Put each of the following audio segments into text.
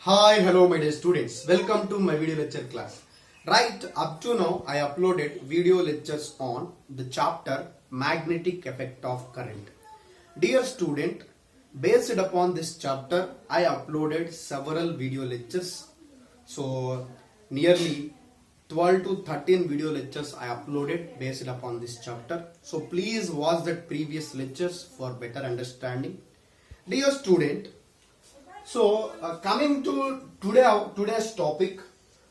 Hi, hello my dear students. Welcome to my video lecture class. Right up to now I uploaded video lectures on the chapter magnetic effect of current. Dear student, based upon this chapter I uploaded several video lectures. So nearly 12 to 13 video lectures I uploaded based upon this chapter. So please watch the previous lectures for better understanding. Dear student, so coming to today's topic,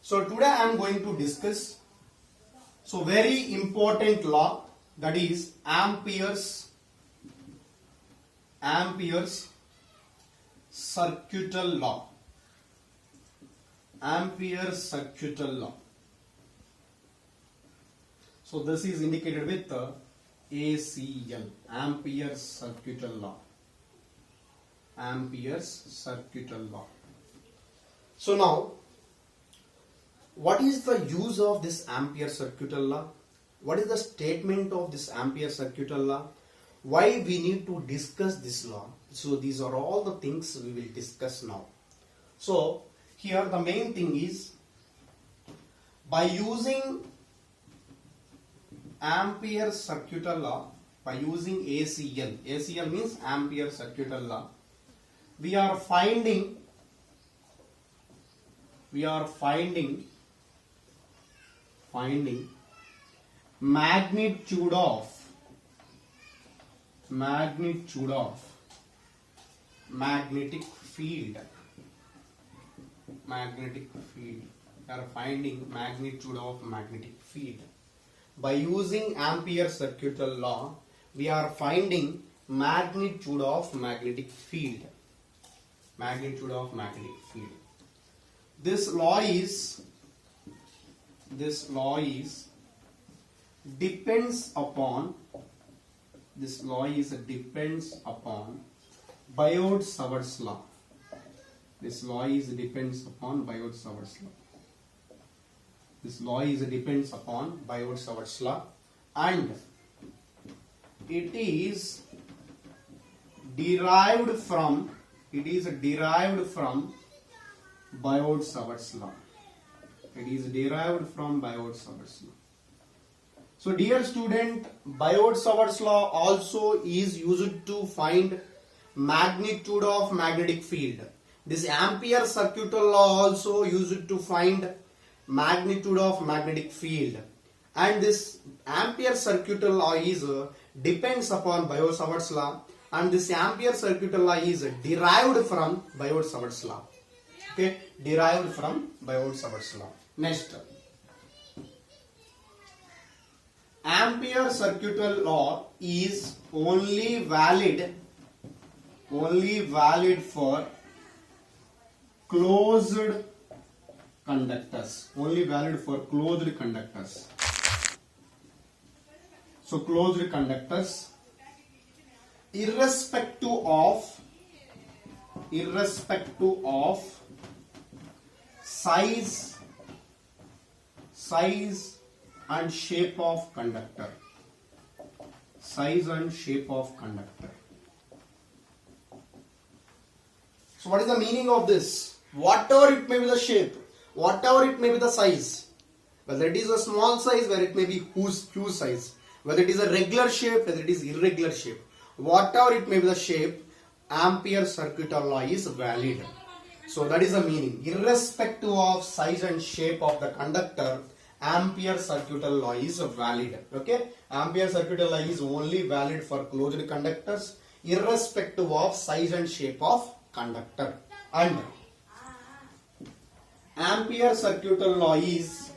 so today I am going to discuss very important law, that is Ampere's circuital law. Ampere's circuital law. So this is indicated with ACL, Ampere's circuital law. Ampere's circuital law. So now, what is the use of this Ampere circuital law? What is the statement of this Ampere circuital law? Why we need to discuss this law? So these are all the things we will discuss now. So here the main thing is, by using Ampere circuital law, by using ACL, ACL means Ampere circuital law, we are finding magnitude of magnetic field. We are finding magnitude of magnetic field. By using Ampere circuital law, we are finding magnitude of magnetic field. This law is depends upon Biot-Savart's law. This law depends upon Biot-Savart's law, and it is derived from Biot-Savart's law. So dear student, Biot-Savart's law also is used to find magnitude of magnetic field. This Ampere circuital law also used to find magnitude of magnetic field, and this Ampere circuital law is depends upon Biot-Savart's law, and this Ampere circuital law is derived from Biot-Savart's law. Okay, derived from Biot-Savart's law. Next, Ampere circuital law is only valid for closed conductors. So closed conductors, irrespective of size and shape of conductor. So what is the meaning of this? Whatever it may be the shape, whatever it may be the size, whether it is a small size, whether it may be huge size, whether it is a regular shape, whether it is irregular shape, whatever it may be the shape, Ampere circuital law is valid. So that is the meaning. Irrespective of size and shape of the conductor, Ampere circuital law is valid. Okay, Ampere circuital law is only valid for closed conductors, irrespective of size and shape of conductor. And Ampere circuital law is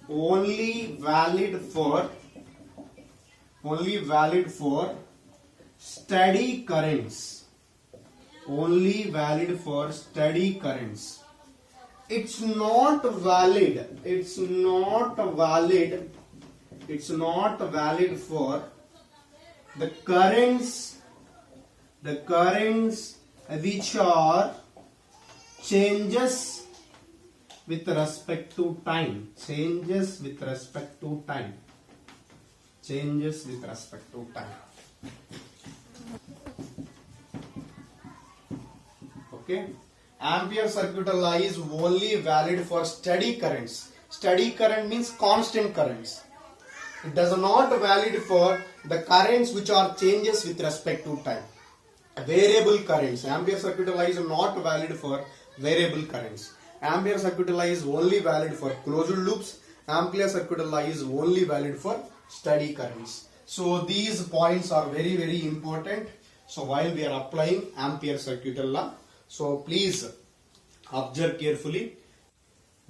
only valid for steady currents. It's not valid for the currents which are changes with respect to time. Okay, Ampere circuital law is only valid for steady currents. Steady current means constant currents. It does not valid for the currents which are changes with respect to time. Variable currents. Ampere circuital law is not valid for variable currents. Ampere circuital law is only valid for closed loops. Ampere circuital law is only valid for steady currents. So these points are very, very important. So while we are applying Ampere circuital law, so please observe carefully.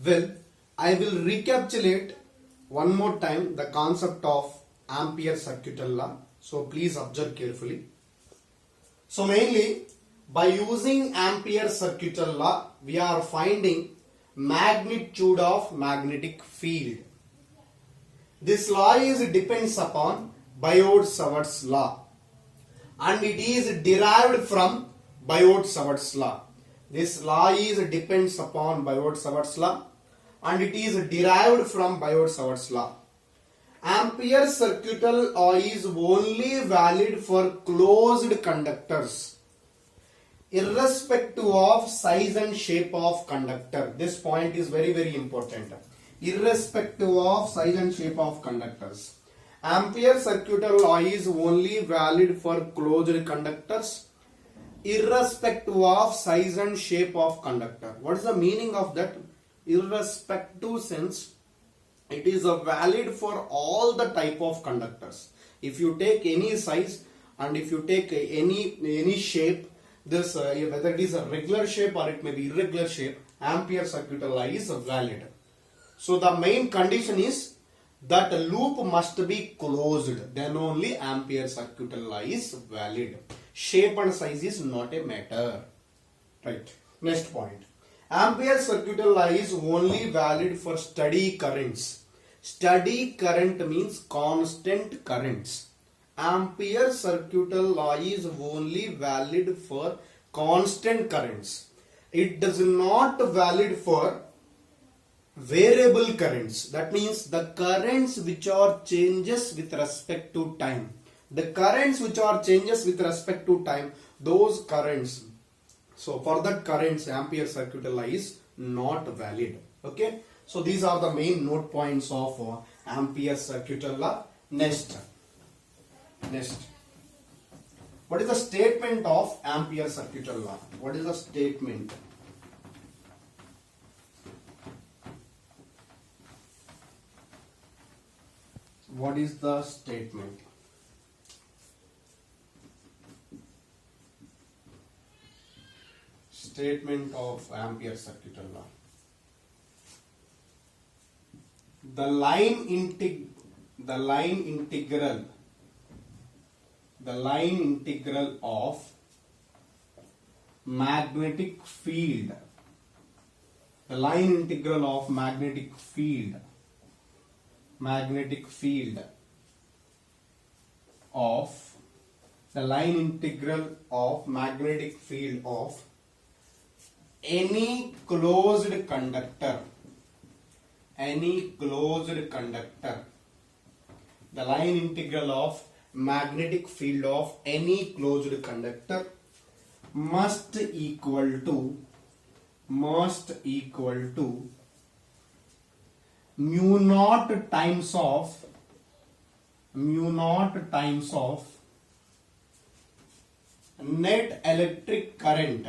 Well, I will recapitulate one more time the concept of Ampere circuital law. So please observe carefully. So mainly by using Ampere circuital law, we are finding magnitude of magnetic field. This law depends upon Biot-Savart's law, and it is derived from Biot-Savart's law. This law depends upon Biot-Savart's law, and it is derived from Biot-Savart's law. Ampere circuital law is only valid for closed conductors, irrespective of size and shape of conductor. This point is very, very important. Irrespective of size and shape of conductors. Ampere circuital law is only valid for closed conductors, irrespective of size and shape of conductor. What is the meaning of that? Irrespective sense, it is valid for all the type of conductors. If you take any size and if you take any shape, this whether it is a regular shape or it may be irregular shape, Ampere circuital law is valid. So the main condition is that the loop must be closed, then only Ampere circuital law is valid. Shape and size is not a matter. Right. Next point. Ampere circuital law is only valid for steady currents. Steady current means constant currents. Ampere circuital law is only valid for constant currents. It does not valid for variable currents. That means the currents which are changes with respect to time. The currents which are changes with respect to time, those currents. So for that currents, Ampere circuital law is not valid. Okay. So these are the main note points of Ampere circuital law. Next. What is the statement of Ampere circuital law? What is the statement? What is the statement? Statement of Ampere circuital law. The line integral of magnetic field. The line integral of magnetic field of any closed conductor. The line integral of magnetic field of any closed conductor must equal to mu naught times of net electric current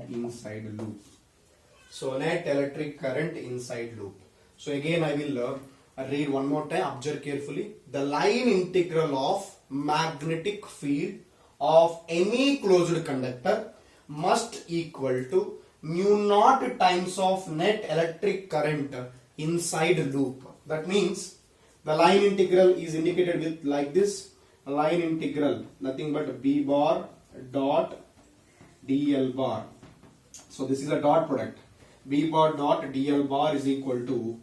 inside loop. So net electric current inside loop. So again I will read one more time. Observe carefully. The line integral of magnetic field of any closed conductor must equal to mu naught times of net electric current inside loop. That means the line integral is indicated with like this. Line integral nothing but b bar dot dl bar. So this is a dot product. B bar dot dl bar is equal to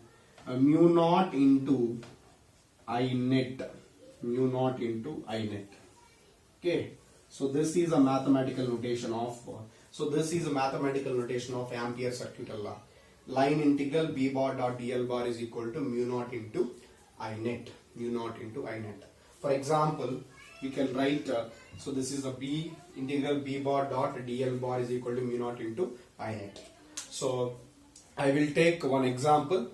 mu naught into I net. Okay. So this is a mathematical notation of Ampere circuital law. line integral b bar dot dl bar is equal to mu naught into I net, mu naught into I net. For example, we can write, so this is a b integral b bar dot dl bar is equal to mu naught into I net. So I will take one example.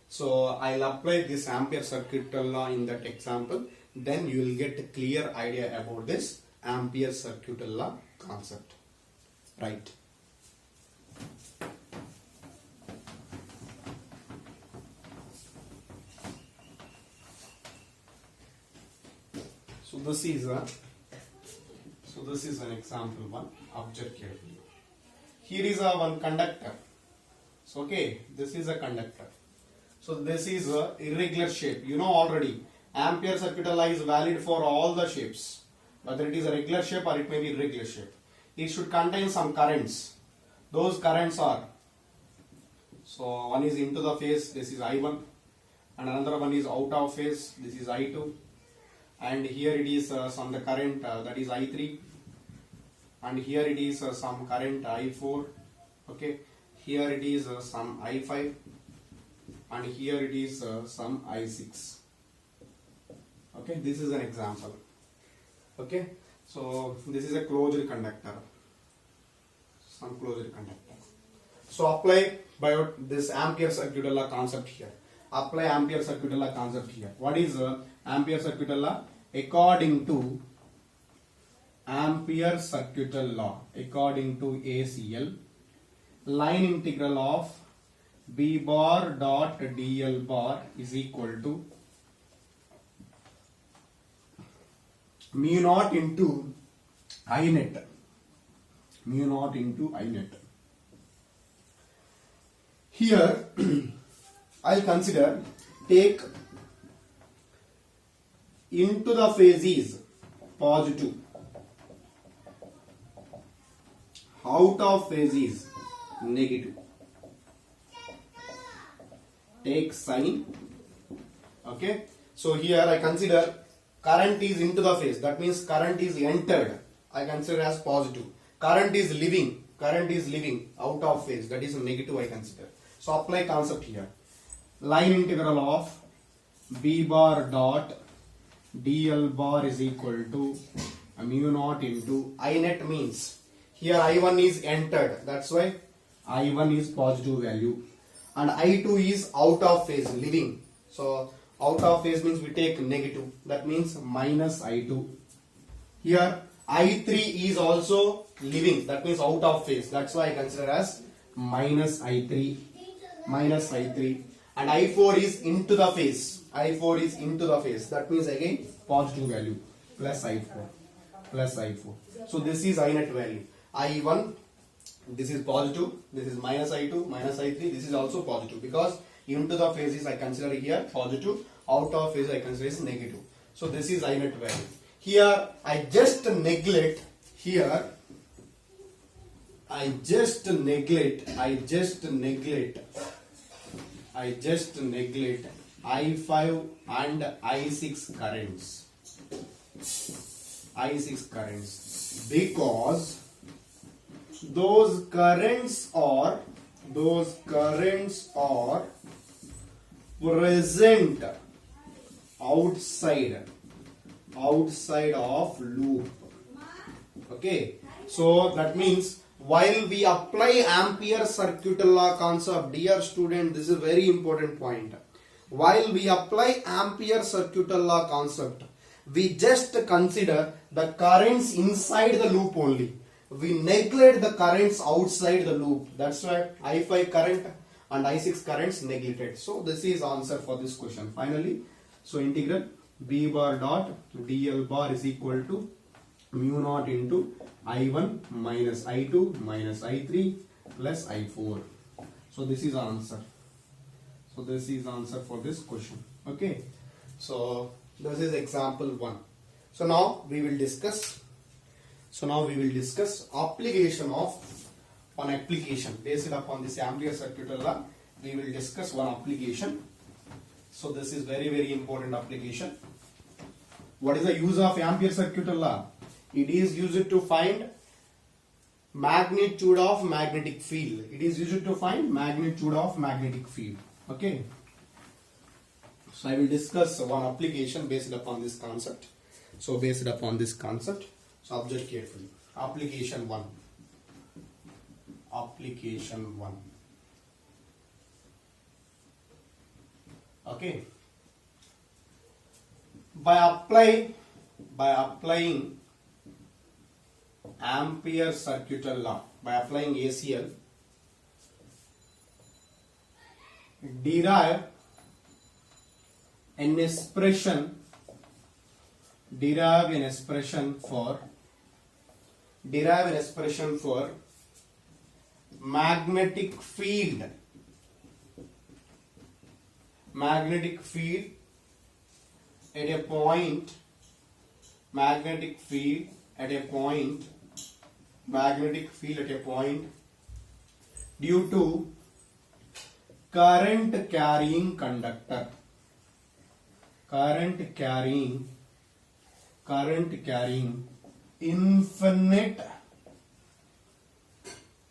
So I'll apply this Ampere circuital law in that example. Then you will get a clear idea about this Ampere circuital law concept. Right. So this is an example one. Observe carefully. Here is a one conductor. So okay, this is a conductor. So this is a irregular shape. You know already Ampere circuital law is valid for all the shapes, whether it is a regular shape or it may be irregular shape. It should contain some currents. Those currents are, so one is into the phase, this is I1, and another one is out of phase, this is I2, and here it is some the current that is I3, and here it is some current I4, okay, here it is some I5, and here it is some I6. Okay, this is an example. Okay, so this is a closed conductor, some closed conductor. So apply by this Ampere circuital law concept here. Apply Ampere circuital law concept here. What is Ampere circuital law? According to Ampere circuital law, according to ACL, line integral of b bar dot dl bar is equal to mu naught into I net. Mu naught into I net. Here I'll consider take into the phase is positive, out of phase is negative. Take sign. Okay, so here I consider current is into the phase, that means current is entered, I consider as positive. Current is leaving out of phase, that is negative I consider. So apply concept here. Line integral of b bar dot dl bar is equal to mu naught into I net, means here I1 is entered, that's why I1 is positive value, and I2 is out of phase, leaving. So out of phase means we take negative, that means minus I2. Here I3 is also leaving, that means out of phase, that's why I consider as minus I3, and I4 is into the phase, that means again positive value, plus I4. So this is I net value. I1, this is positive, this is minus I2, minus I3, this is also positive, because into the phases I consider here positive, out of phase I consider is negative. So this is I net value. Here I just neglect I5 and I6 currents, because those currents are present outside of loop. Okay, so that means while we apply Ampere circuital law concept, dear student, this is a very important point. While we apply Ampere circuital law concept, we just consider the currents inside the loop only. We neglect the currents outside the loop. That's why I5 current and I6 currents neglected. So this is answer for this question. Finally, so integral b bar dot dl bar is equal to mu naught into I1 minus I2 minus I3 plus I4. So this is answer. So this is answer for this question. Okay. So this is example 1. So now we will discuss application of one application based upon this Ampere circuital law. We will discuss one application. So this is very important application. What is the use of Ampere circuital law? It is used to find magnitude of magnetic field. It is used to find magnitude of magnetic field. Okay. So I will discuss one application based upon this concept. So based upon this concept, so observe carefully. Application 1. Application 1. Okay. By applying Ampere circular law, by applying ACL, derive an expression for magnetic field at a point due to current carrying conductor, current carrying infinite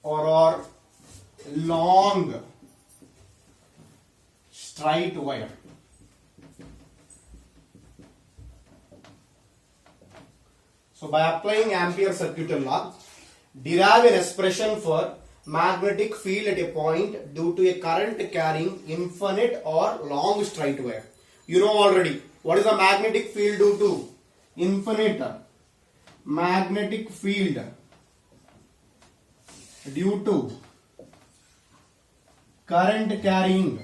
or long straight wire. So by applying Ampere circular law, derive an expression for magnetic field at a point due to a current carrying infinite or long straight wire. You know already what is the magnetic field due to? Infinite magnetic field due to current carrying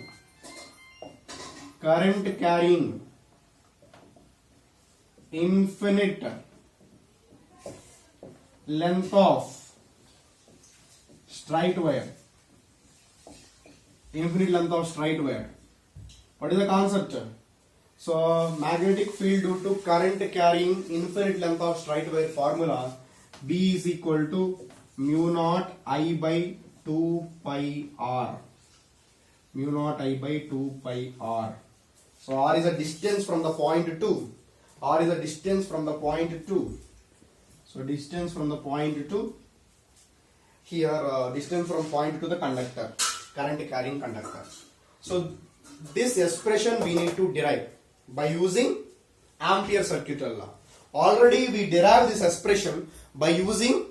infinite length of straight wire. What is the concept? So magnetic field due to current carrying infinite length of straight wire formula, B is equal to mu naught I by 2 pi r. So r is a distance from the point 2. So distance from the point 2. Here distance from point to the conductor, current carrying conductor. So this expression we need to derive by using Ampere circular law. Already we derived this expression by using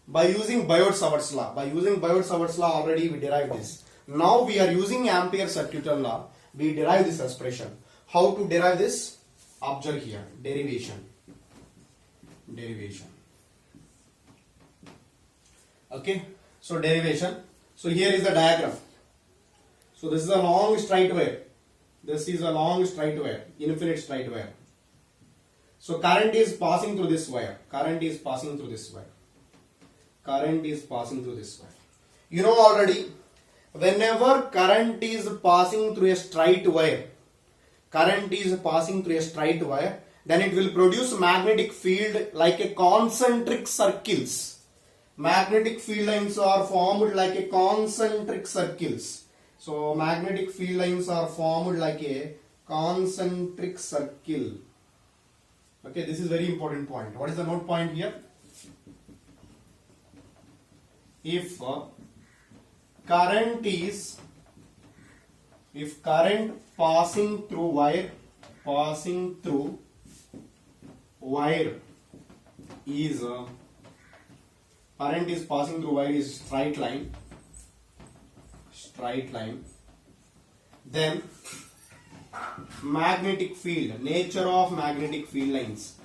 Biot-Savart's law. By using Biot-Savart's law already we derived this. Now we are using Ampere circular law. We derive this expression. How to derive this? Observe here. Derivation. Okay. So derivation. So here is the diagram. So this is a long straight wire. Infinite straight wire. So current is passing through this wire. You know already, whenever current is passing through a straight wire, then it will produce magnetic field like a concentric circles. Magnetic field lines are formed like a concentric circles. So magnetic field lines are formed like a concentric circle. Okay, this is very important point. What is the note point here? If current passing through wire is current is passing through wire is straight line, then magnetic field, nature of magnetic field lines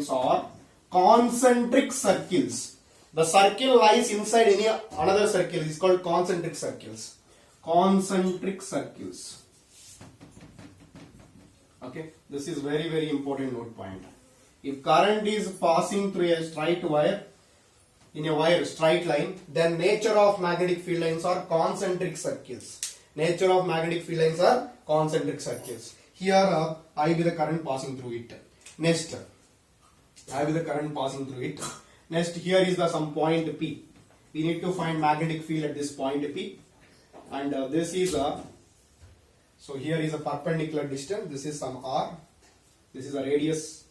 are concentric circles. The circle lies inside another circle is called concentric circles. Okay, this is very, very important note point. If current is passing through a straight wire, in a wire straight line, then nature of magnetic field lines are concentric circles. Here I be the current passing through it. Next, here is the some point P. We need to find magnetic field at this point P, and this is a So here is a perpendicular distance. This is some r. This is a radius.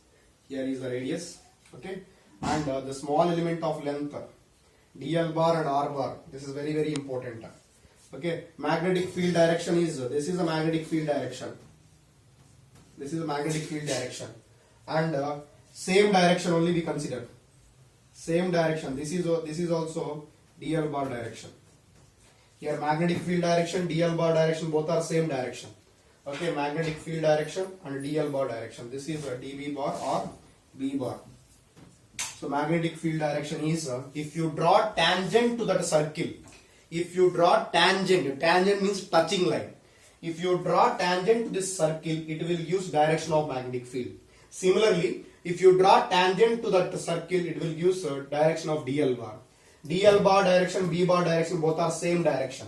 Here is the radius. Okay. And the small element of length, dl bar and r bar. This is very, very important. Okay. Magnetic field direction is, this is a magnetic field direction. This is a magnetic field direction. And same direction only we consider. Same direction. This is also dl bar direction. Here magnetic field direction, dl bar direction, both are same direction. Okay, magnetic field direction and dl bar direction. This is a db bar or b bar. So magnetic field direction is if you draw tangent to that circle. If you draw tangent means touching line. If you draw tangent to this circle, it will use direction of magnetic field. Similarly, if you draw tangent to that circle, it will use direction of dl bar. dl bar direction, b bar direction, both are same direction.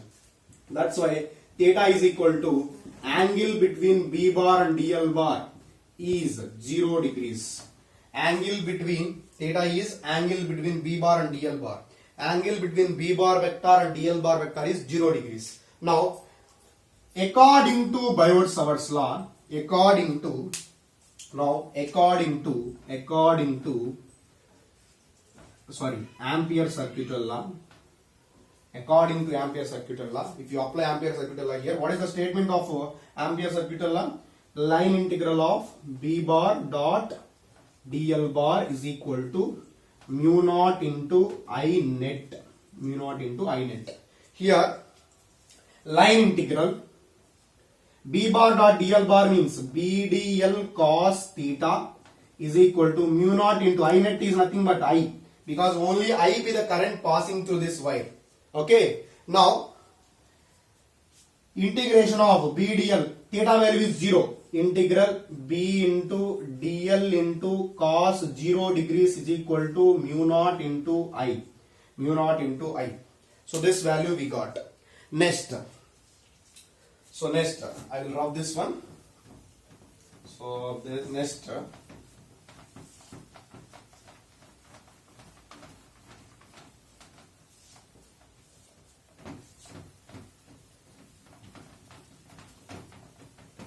That's why theta is equal to angle between b bar and dl bar is 0 degrees. Angle between theta is angle between b bar and dl bar. Angle between b bar vector and dl bar vector is 0 degrees. Now, according to Biot-Savart's law, according to Ampere circuital law, according to Ampere circuital law, if you apply Ampere circuital law here, what is the statement of Ampere circuital law? Line integral of b bar dot dl bar is equal to mu naught into I net. Mu naught into I net. Here, line integral b bar dot dl bar means b dl cos theta is equal to mu naught into I net is nothing but I, because only I be the current passing through this wire. Okay. Now, integration of b dl, theta value is 0. Integral b into dl into cos 0 degrees is equal to mu naught into I. Mu naught into I. So this value we got. Next, I will rub this one. So the next,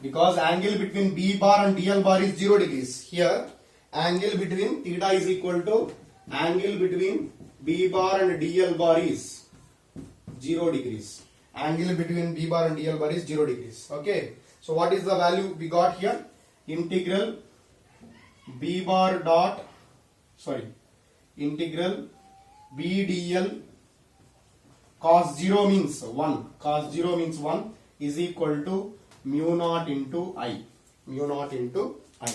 because angle between b bar and dl bar is 0 degrees. Here, angle between theta is equal to angle between b bar and dl bar is 0 degrees. Angle between b bar and dl bar is 0 degrees. Okay. So what is the value we got here? Integral b bar dot, integral b dl cos 0 means 1. Cos 0 means 1 is equal to mu naught into I. Mu naught into I.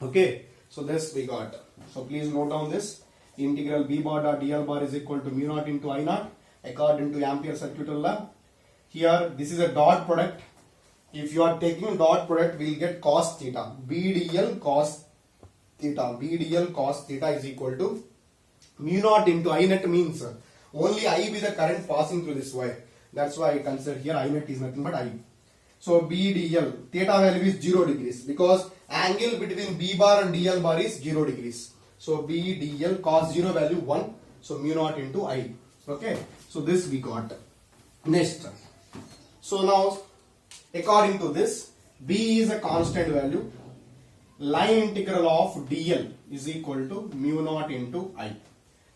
Okay. So this we got. So please note down this. Integral b bar dot dl bar is equal to mu naught into I naught according to Ampere circuital law. Here this is a dot product. If you are taking dot product, we will get cos theta. B dl cos theta. B dl cos theta is equal to mu naught into I net means only I be the current passing through this wire. That's why I consider here I net is nothing but I. So b dl, theta value is 0 degrees because angle between b bar and dl bar is 0 degrees. So b dl cos 0 value 1. So mu naught into I. Okay. So this we got. Next. So now, according to this, b is a constant value. Line integral of dl is equal to mu naught into I.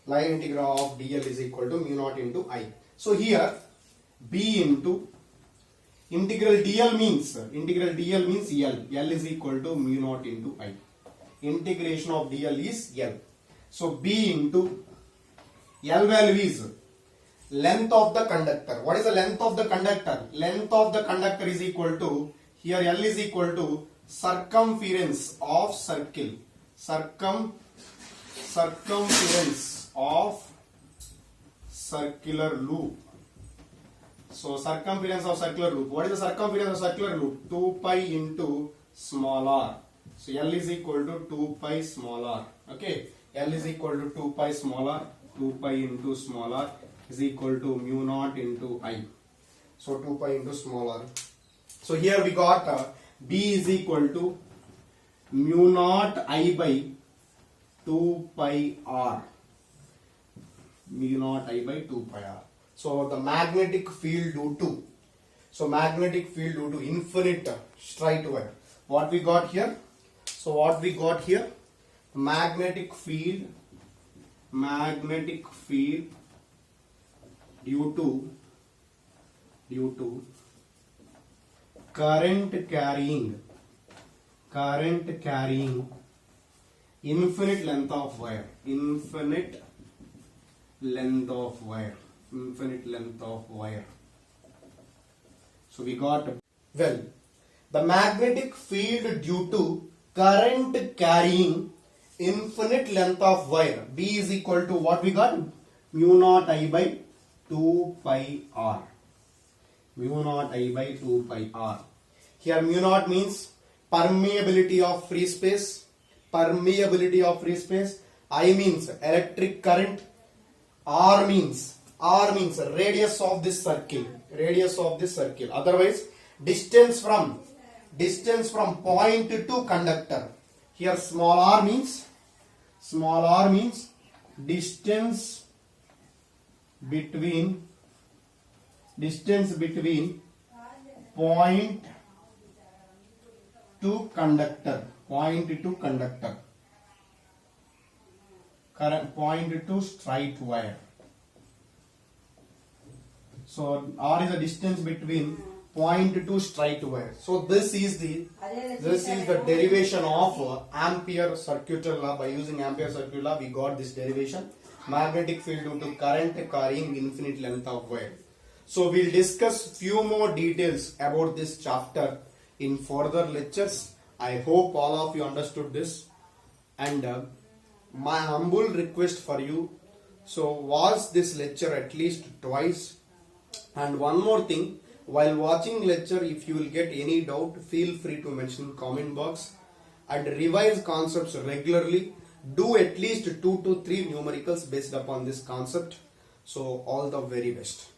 Line integral of dl is equal to mu naught into I. So here, b into integral dl means L. L is equal to mu naught into I. Integration of dl is L. So b into L value is length of the conductor. What is the length of the conductor? Length of the conductor is equal to, here L is equal to circumference of circle. Circumference of circular loop. So circumference of circular loop. What is the circumference of circular loop? 2 pi into small r. So L is equal to 2 pi small r. Okay. L is equal to 2 pi small r. 2 pi into small r is equal to mu naught into I. So 2 pi into small r. So here we got B is equal to mu naught I by 2 pi r. Mu naught I by 2 pi r. So the magnetic field due to So magnetic field due to infinite straight wire. What we got here? So what we got here? Magnetic field due to current carrying infinite length of wire. So we got, well, the magnetic field due to current carrying infinite length of wire, B is equal to what we got? Mu naught I by 2 pi r. Mu naught I by 2 pi r. Here mu naught means permeability of free space. I means electric current. R means radius of this circle. Otherwise, distance from point to conductor. Here small r means distance between point to conductor. Current point to straight wire. So R is the distance between point to straight wire. So this is the derivation of Ampere circuit law. By using Ampere circuit law, we got this derivation. Magnetic field due to current carrying infinite length of wire. So we'll discuss few more details about this chapter in further lectures. I hope all of you understood this, and my humble request for you, so watch this lecture at least twice. And one more thing, while watching lecture, if you will get any doubt, feel free to mention in comment box, and revise concepts regularly. Do at least 2 to 3 numericals based upon this concept. So all the very best.